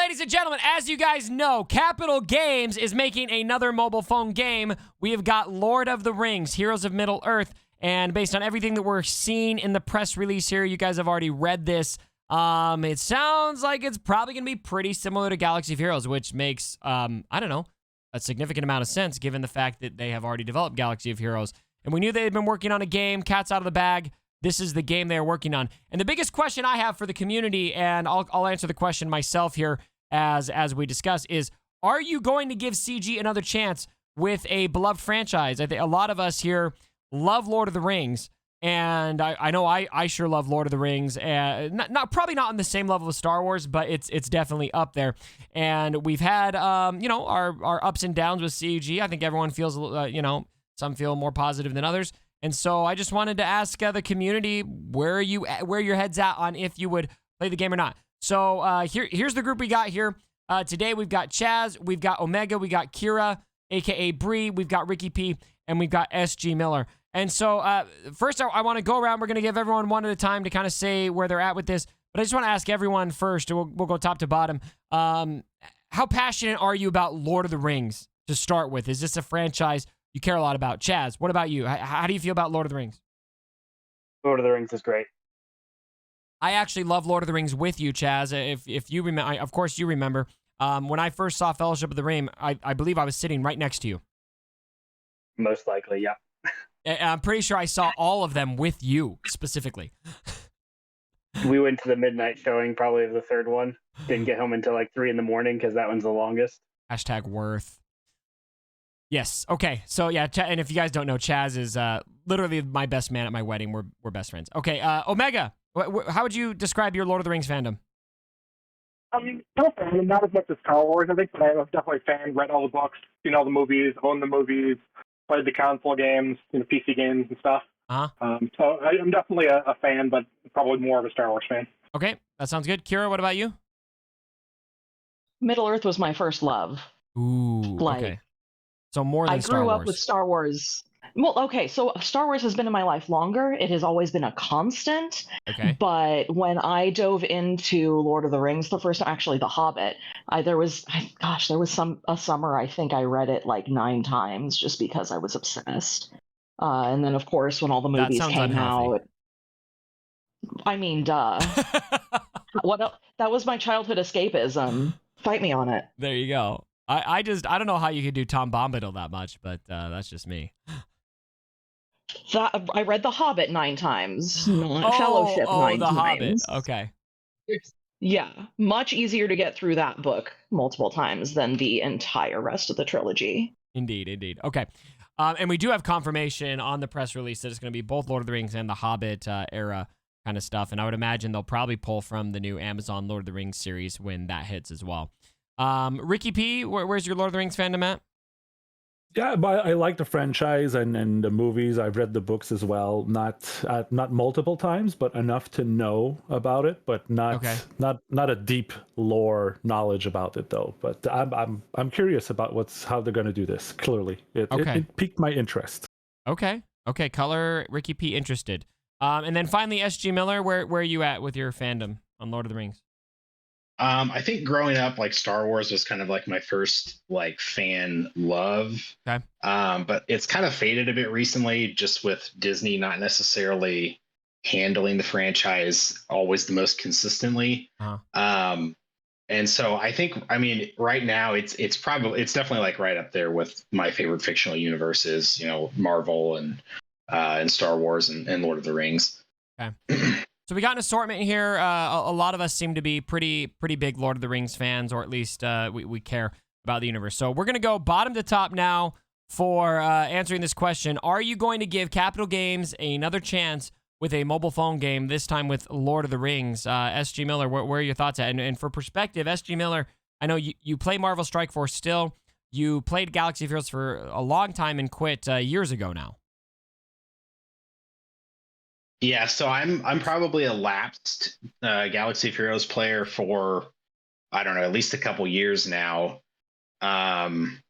ladies and gentlemen, as you guys know, Capital Games is making another mobile phone game. We have got Lord of the Rings, Heroes of Middle-earth, and based on everything that we're seeing in the press release here, you guys have already read this. It sounds like it's probably going to be pretty similar to Galaxy of Heroes, which makes, I don't know, a significant amount of sense given the fact that they have already developed Galaxy of Heroes. And we knew they had been working on a game, cat's out of the bag. This is the game they are working on. And the biggest question I have for the community, and I'll answer the question myself here as we discuss, is are you going to give CG another chance with a beloved franchise? I think a lot of us here love Lord of the Rings, and I know I sure love Lord of the Rings, and probably not on the same level as Star Wars, but it's definitely up there. And we've had our ups and downs with CG. I think everyone feels some feel more positive than others. And so I just wanted to ask the community where your head's at on if you would play the game or not. So here's the group we got here. Today we've got Chaz, we've got Omega, we got Kira, aka Bree, we've got Ricky P, and we've got SG Miller. And so first I want to go around. We're going to give everyone one at a time to kind of say where they're at with this. But I just want to ask everyone first, we'll go top to bottom. How passionate are you about Lord of the Rings to start with? Is this a franchise you care a lot about? Chaz, what about you? How do you feel about Lord of the Rings? Lord of the Rings is great. I actually love Lord of the Rings with you, Chaz. If you remember, of course you remember, when I first saw Fellowship of the Ring, I believe I was sitting right next to you. Most likely, yeah. I'm pretty sure I saw all of them with you, specifically. We went to the midnight showing, probably of the third one. Didn't get home until like 3 a.m. because that one's the longest. # worth. Yes. Okay. So yeah, and if you guys don't know, Chaz is literally my best man at my wedding. We're best friends. Okay. Omega, how would you describe your Lord of the Rings fandom? Not as much as Star Wars, I think, but I'm definitely a fan. Read all the books, seen all the movies, owned the movies, played the console games, PC games and stuff. So I'm definitely a fan, but probably more of a Star Wars fan. Okay, that sounds good. Kira, what about you? Middle-earth was my first love. Ooh, okay. So more than Star Wars. I grew up with Star Wars. Well, okay, so Star Wars has been in my life longer. It has always been a constant. Okay. But when I dove into Lord of the Rings, actually The Hobbit, there was a summer I think I read it like 9 times just because I was obsessed. And then of course when all the movies came out, I mean, duh. What else? That was my childhood escapism. Fight me on it. There you go. I don't know how you could do Tom Bombadil that much, but that's just me. I read The Hobbit 9 times, not Fellowship 9 The times. Hobbit. Okay. Yeah, much easier to get through that book multiple times than the entire rest of the trilogy. Indeed. Okay. And we do have confirmation on the press release that it's going to be both Lord of the Rings and the Hobbit era kind of stuff. And I would imagine they'll probably pull from the new Amazon Lord of the Rings series when that hits as well. Ricky P, where's your Lord of the Rings fandom at? Yeah, but I like the franchise and the movies. I've read the books as well, not multiple times, but enough to know about it, but not a deep lore knowledge about it though. But I'm curious about how they're going to do this. Clearly, it piqued my interest. Okay, color Ricky P interested. And then finally, SG Miller, where are you at with your fandom on Lord of the Rings? I think growing up, like Star Wars was kind of like my first like fan love. Okay. But it's kind of faded a bit recently, just with Disney not necessarily handling the franchise always the most consistently. And so I think, right now it's definitely like right up there with my favorite fictional universes, Marvel and Star Wars and Lord of the Rings. Okay. So we got an assortment here. A lot of us seem to be pretty big Lord of the Rings fans, or at least we care about the universe. So we're going to go bottom to top now for answering this question. Are you going to give Capital Games another chance with a mobile phone game, this time with Lord of the Rings? SG Miller, where are your thoughts at? And for perspective, SG Miller, I know you play Marvel Strike Force still. You played Galaxy of Heroes for a long time and quit years ago now. Yeah, so I'm probably a lapsed Galaxy of Heroes player for, I don't know, at least a couple years now. And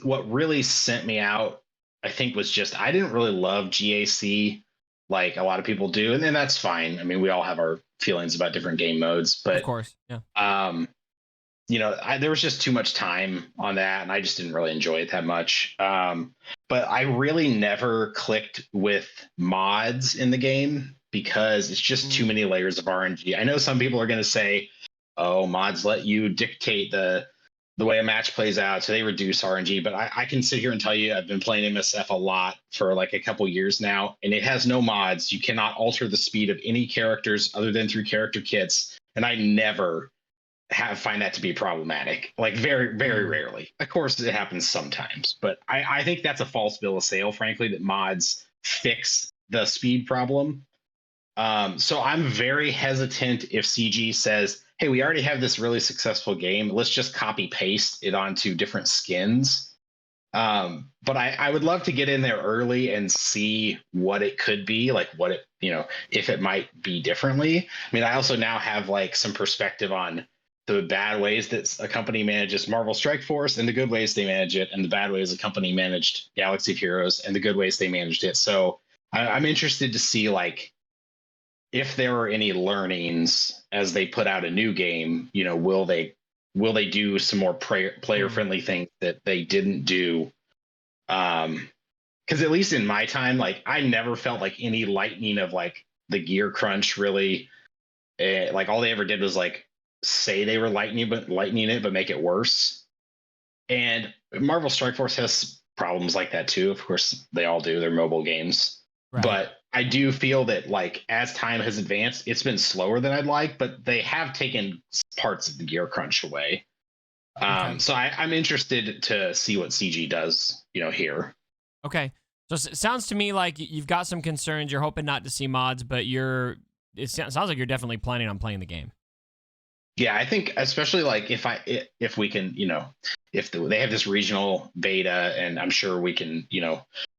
what really sent me out, I think, was just I didn't really love GAC like a lot of people do, and then that's fine. We all have our feelings about different game modes. But of course, yeah. There was just too much time on that, and I just didn't really enjoy it that much. But I really never clicked with mods in the game because it's just too many layers of RNG. I know some people are going to say, "Oh, mods let you dictate the way a match plays out, so they reduce RNG." But I can sit here and tell you, I've been playing MSF a lot for like a couple years now, and it has no mods. You cannot alter the speed of any characters other than through character kits, and I never find that to be problematic. Like very, very rarely. Of course, it happens sometimes, but I think that's a false bill of sale, frankly, that mods fix the speed problem. So I'm very hesitant if CG says, "Hey, we already have this really successful game. Let's just copy paste it onto different skins." But I would love to get in there early and see what it could be, like what it, if it might be differently. I mean, I also now have like some perspective on the bad ways that a company manages Marvel Strike Force and the good ways they manage it, and the bad ways a company managed Galaxy of Heroes and the good ways they managed it. So I'm interested to see like if there are any learnings as they put out a new game. Will they do some more player friendly things that they didn't do? Because at least in my time, like I never felt like any lightning of like the gear crunch really. Like all they ever did was like say they were lightning it, but make it worse. And Marvel Strike Force has problems like that too. Of course, they all do. They're mobile games. Right. But I do feel that like as time has advanced, it's been slower than I'd like, but they have taken parts of the gear crunch away. Okay. So I'm interested to see what CG does, here. Okay. So it sounds to me like you've got some concerns. You're hoping not to see mods, but it sounds like you're definitely planning on playing the game. Yeah, I think especially like if we can, if they have this regional beta, and I'm sure we can,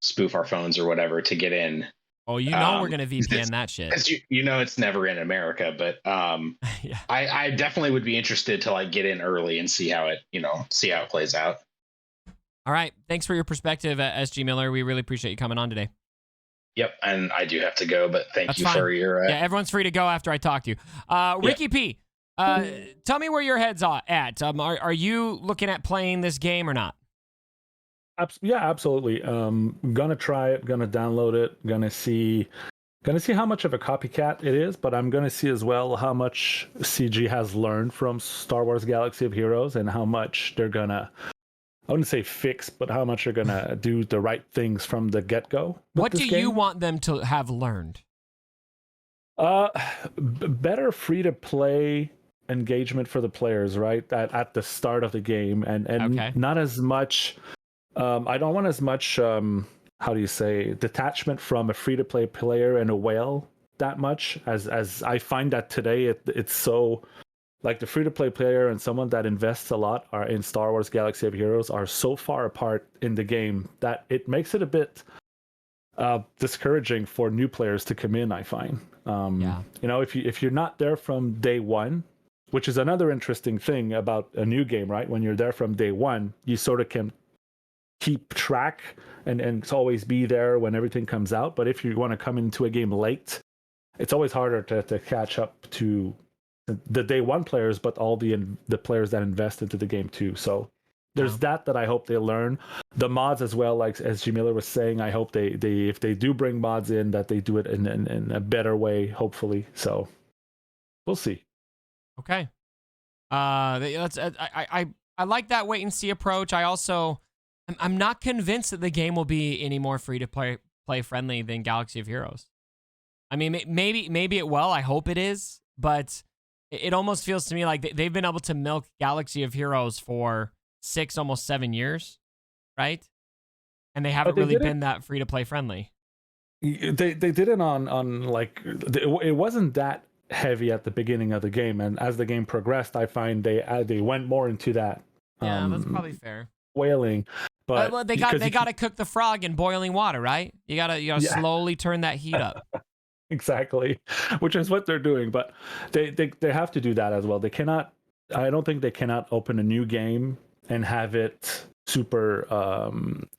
spoof our phones or whatever to get in. Oh, we're going to VPN that shit. Because it's never in America, but yeah. I definitely would be interested to like get in early and see how it plays out. All right. Thanks for your perspective, SG Miller. We really appreciate you coming on today. Yep, and I do have to go, but thank you for your... Yeah, everyone's free to go after I talk to you. Ricky P, tell me where your head's at. Are you looking at playing this game or not? Yeah, absolutely. Gonna try it, gonna download it, gonna see how much of a copycat it is, but I'm gonna see as well how much CG has learned from Star Wars Galaxy of Heroes and how much they're gonna, I wouldn't say fix, but how much they're gonna do the right things from the get-go. What do you want them to have learned? Better free-to-play engagement for the players, right? At the start of the game, and okay. Not as much. I don't want as much. How do you say, detachment from a free-to-play player and a whale that much as I find that today it's so. Like the free-to-play player and someone that invests a lot are in Star Wars Galaxy of Heroes are so far apart in the game that it makes it a bit discouraging for new players to come in, I find. If you're not there from day one, which is another interesting thing about a new game, right? When you're there from day one, you sort of can keep track and always be there when everything comes out. But if you want to come into a game late, it's always harder to catch up to the day one players, but all the players that invest into the game too. So there's that I hope they learn. The mods as well, like as G. Miller was saying, I hope they if they do bring mods in, that they do it in a better way, hopefully. So we'll see. Okay. I like that wait and see approach. I'm not convinced that the game will be any more free to play friendly than Galaxy of Heroes. I mean, maybe it will. I hope it is, but it almost feels to me like they've been able to milk Galaxy of Heroes for 6, almost 7 years, right? And they haven't really been that free to play friendly. They did it on like it wasn't that heavy at the beginning of the game, and as the game progressed, I find they went more into that. Yeah, that's probably fair. Whaling, but well, they got to cook the frog in boiling water, right? You gotta slowly turn that heat up. Exactly, which is what they're doing, but they have to do that as well. They cannot. I don't think they cannot open a new game and have it super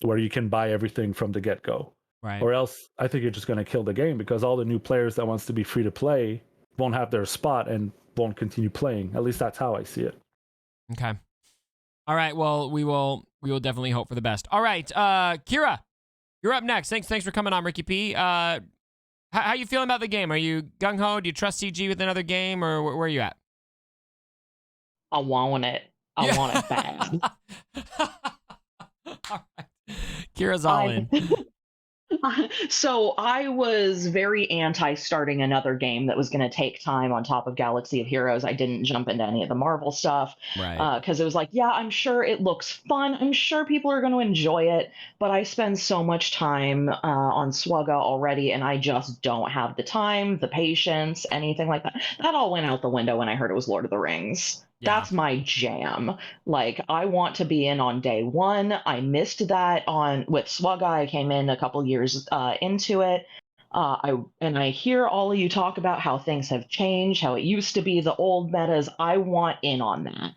where you can buy everything from the get go, right? Or else I think you're just going to kill the game, because all the new players that wants to be free to play, won't have their spot and won't continue playing. At least that's how I see it. Okay. All right. Well, we will definitely hope for the best. All right, Kira, you're up next. Thanks for coming on, Ricky P. How you feeling about the game? Are you gung ho? Do you trust CG with another game, or where are you at? I want it. I want it bad. All right. Kira's all in. So I was very anti starting another game that was going to take time on top of Galaxy of Heroes. I didn't jump into any of the Marvel stuff because it was like, yeah, I'm sure it looks fun. I'm sure people are going to enjoy it. But I spend so much time on Swugga already, and I just don't have the time, the patience, anything like that. That all went out the window when I heard it was Lord of the Rings. Yeah. That's my jam. Like, I want to be in on day one. I missed that with Swugga. I came in a couple years into it. I hear all of you talk about how things have changed, how it used to be the old metas. I want in on that.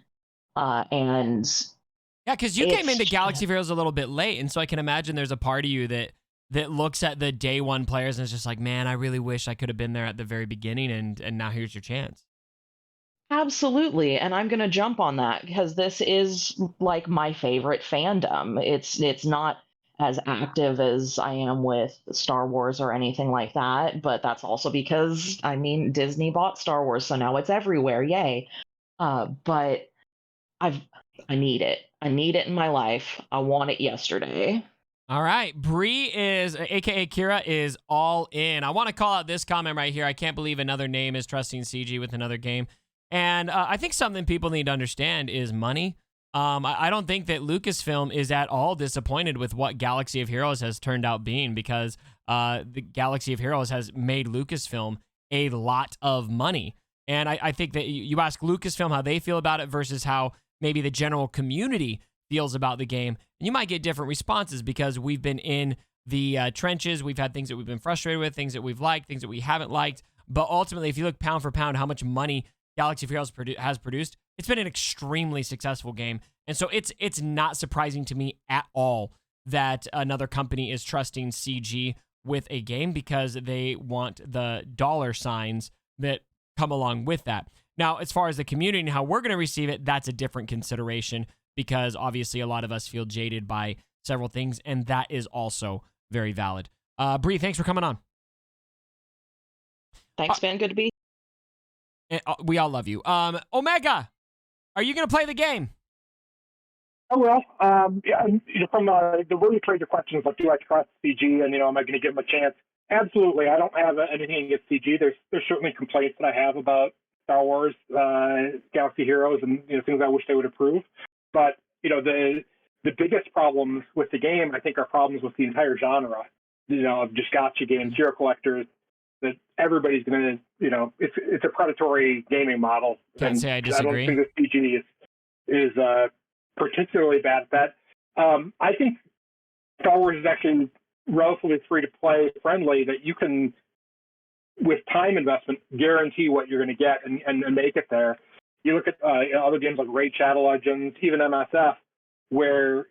Yeah, because you came into Galaxy of Heroes a little bit late, and so I can imagine there's a part of you that looks at the day one players and is just like, man, I really wish I could have been there at the very beginning, and now here's your chance. Absolutely, and I'm going to jump on that because this is like my favorite fandom. It's not as active as I am with Star Wars or anything like that, but that's also because I mean Disney bought Star Wars, so now it's everywhere. Yay! But I need it. I need it in my life. I want it yesterday. All right, Bree is, aka Kira, is all in. I want to call out this comment right here. I can't believe another name is trusting CG with another game. And I think something people need to understand is money. I don't think that Lucasfilm is at all disappointed with what Galaxy of Heroes has turned out being, because the Galaxy of Heroes has made Lucasfilm a lot of money. And I think that you ask Lucasfilm how they feel about it versus how maybe the general community feels about the game, and you might get different responses because we've been in the trenches. We've had things that we've been frustrated with, things that we've liked, things that we haven't liked. But ultimately, if you look pound for pound how much money Galaxy of Heroes has produced, it's been an extremely successful game. And so it's not surprising to me at all that another company is trusting CG with a game, because they want the dollar signs that come along with that. Now, as far as the community and how we're going to receive it, that's a different consideration, because obviously a lot of us feel jaded by several things, and that is also very valid. Bree, thanks for coming on. Thanks, man. Good to be. We all love you. Omega, are you going to play the game? I will. Yeah, from the really trade questions, like, do I trust CG, and am I going to give them a chance? Absolutely. I don't have anything against CG. There's certainly complaints that I have about Star Wars, Galaxy Heroes, and things I wish they would improve. But the biggest problems with the game, I think, are problems with the entire genre. Of just gotcha games, hero collectors. That everybody's going to, it's a predatory gaming model. Can't say I disagree. I don't think that CG is particularly bad at that. I think Star Wars is actually relatively free-to-play friendly, that you can, with time investment, guarantee what you're going to get and make it there. You look at other games like Raid Shadow Legends, even MSF, where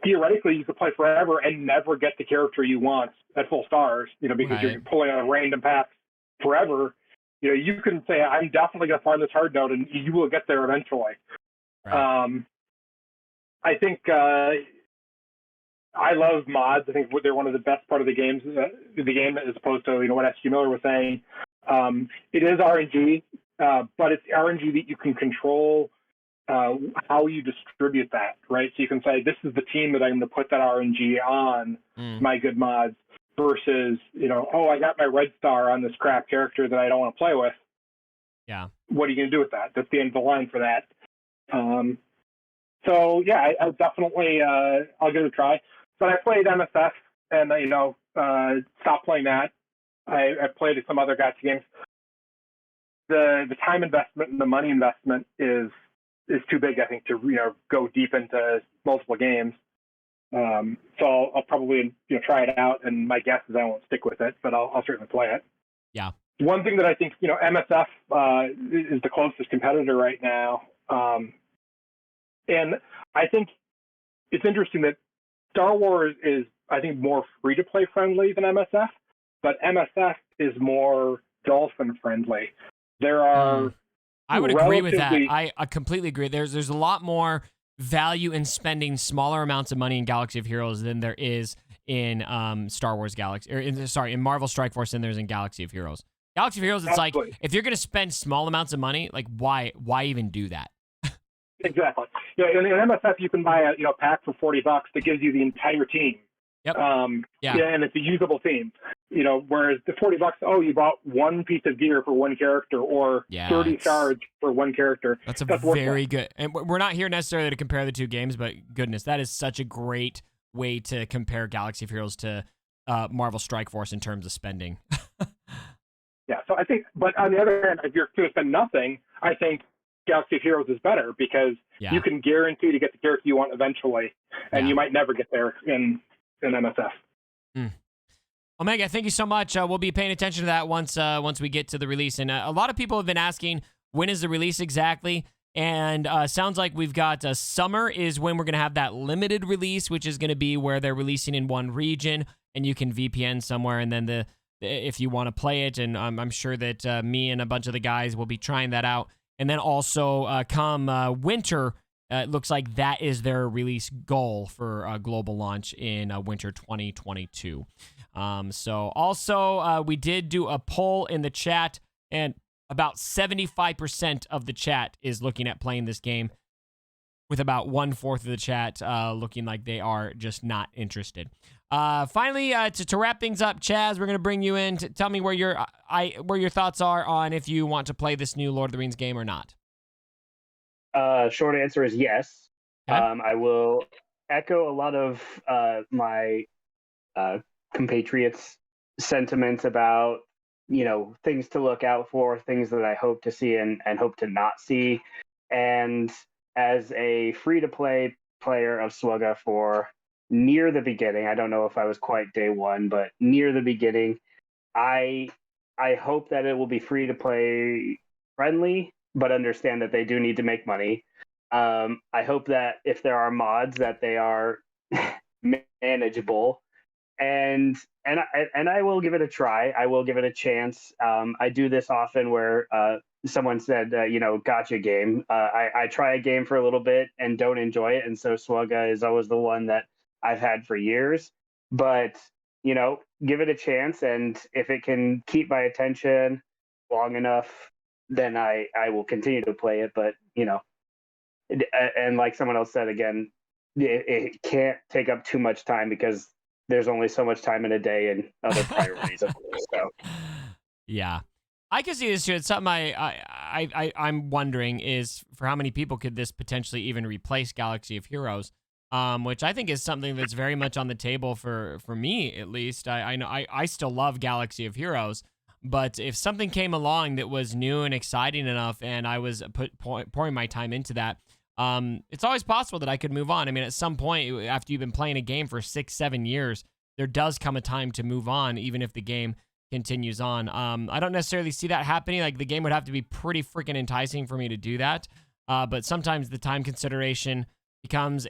theoretically you could play forever and never get the character you want at full stars, because you're pulling on a random path forever. You can say, I'm definitely going to find this hard node, and you will get there eventually. Right. I think I love mods. I think they're one of the best part of the game, as opposed to what S.G. Miller was saying. It is RNG, but it's RNG that you can control how you distribute that, right? So you can say, this is the team that I'm going to put that RNG on, my good mods, versus, I got my red star on this crap character that I don't want to play with. Yeah. What are you going to do with that? That's the end of the line for that. So yeah, I definitely, I'll give it a try. But I played MSF and, stopped playing that. I played some other gotcha games. The time investment and the money investment is too big, I think, to go deep into multiple games. So I'll probably try it out, and my guess is I won't stick with it, but I'll certainly play it. Yeah. One thing that I think MSF is the closest competitor right now, and I think it's interesting that Star Wars is, I think, more free to play friendly than MSF, but MSF is more dolphin friendly. There are. I would agree with that. I completely agree. There's a lot more value in spending smaller amounts of money in Galaxy of Heroes than there is in Star Wars Galaxy, or in Marvel Strike Force than there's in Galaxy of Heroes. Galaxy of Heroes, it's Absolutely. like, if you're going to spend small amounts of money, like, why even do that? Exactly. Yeah, in MSF, you can buy a pack for $40 that gives you the entire team. Yep. Yeah, and it's a usable team. Whereas the $40, you bought one piece of gear for one character, or 30 cards for one character. That's very good. And we're not here necessarily to compare the two games, but goodness, that is such a great way to compare Galaxy of Heroes to Marvel Strike Force in terms of spending. Yeah, so I think, but on the other hand, if you're going to spend nothing, I think Galaxy of Heroes is better because you can guarantee to get the character you want eventually, and you might never get there in MSF. Omega, thank you so much. We'll be paying attention to that once we get to the release. And a lot of people have been asking, when is the release exactly? And sounds like we've got summer is when we're going to have that limited release, which is going to be where they're releasing in one region, and you can VPN somewhere, and then if you want to play it. And I'm sure that me and a bunch of the guys will be trying that out. And then also come winter, it looks like that is their release goal for global launch in winter 2022. So also, we did do a poll in the chat, and about 75% of the chat is looking at playing this game, with about 1/4 of the chat looking like they are just not interested. Finally, to wrap things up, Chaz, we're going to bring you in to tell me where your thoughts are on if you want to play this new Lord of the Rings game or not. Short answer is yes. Okay. I will echo a lot of my compatriots' sentiments about things to look out for, things that I hope to see and hope to not see. And as a free-to-play player of Swugga for near the beginning, I don't know if I was quite day one, but near the beginning, I hope that it will be free-to-play friendly, but understand that they do need to make money. I hope that if there are mods, that they are manageable. And I will give it a try. I will give it a chance. I do this often where someone said, gotcha game. I try a game for a little bit and don't enjoy it. And so Swugga is always the one that I've had for years. But, give it a chance. And if it can keep my attention long enough, then I will continue to play it. But, and like someone else said, again, it can't take up too much time because there's only so much time in a day and other priorities. Of course, so. Yeah, I can see this too. It's something I'm wondering is for how many people could this potentially even replace Galaxy of Heroes, which I think is something that's very much on the table for me at least. I know I still love Galaxy of Heroes, but if something came along that was new and exciting enough, and I was pouring my time into that. It's always possible that I could move on. I mean, at some point, after you've been playing a game for 6-7 years, there does come a time to move on, even if the game continues on. I don't necessarily see that happening. Like, the game would have to be pretty freaking enticing for me to do that. But sometimes the time consideration becomes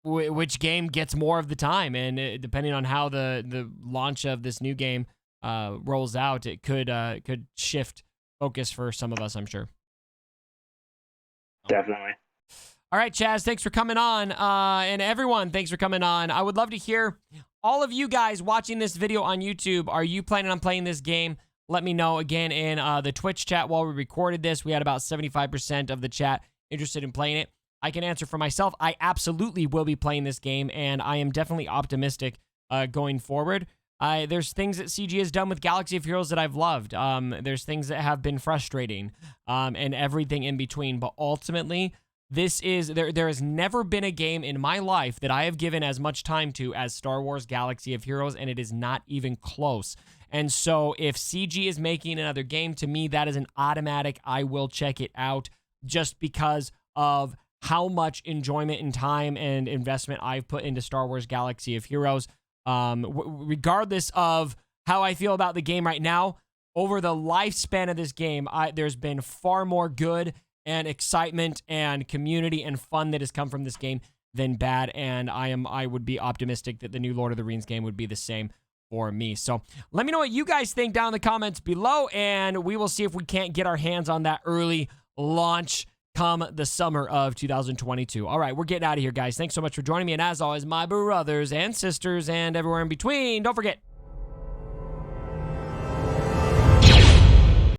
which game gets more of the time. And depending on how the launch of this new game rolls out, it could shift focus for some of us, I'm sure. Definitely. All right, Chaz, thanks for coming on. And everyone, thanks for coming on. I would love to hear all of you guys watching this video on YouTube. Are you planning on playing this game? Let me know again in the Twitch chat while we recorded this. We had about 75% of the chat interested in playing it. I can answer for myself. I absolutely will be playing this game, and I am definitely optimistic going forward. There's things that CG has done with Galaxy of Heroes that I've loved. There's things that have been frustrating, and everything in between. But ultimately, there has never been a game in my life that I have given as much time to as Star Wars Galaxy of Heroes, and it is not even close. And so if CG is making another game, to me, that is an automatic, I will check it out, just because of how much enjoyment and time and investment I've put into Star Wars Galaxy of Heroes. Regardless of how I feel about the game right now, over the lifespan of this game, there's been far more good and excitement and community and fun that has come from this game than bad, and I would be optimistic that the new Lord of the Rings game would be the same for me. So let me know what you guys think down in the comments below, and we will see if we can't get our hands on that early launch come the summer of 2022. All right, we're getting out of here, guys. Thanks so much for joining me. And as always, my brothers and sisters and everywhere in between, don't forget,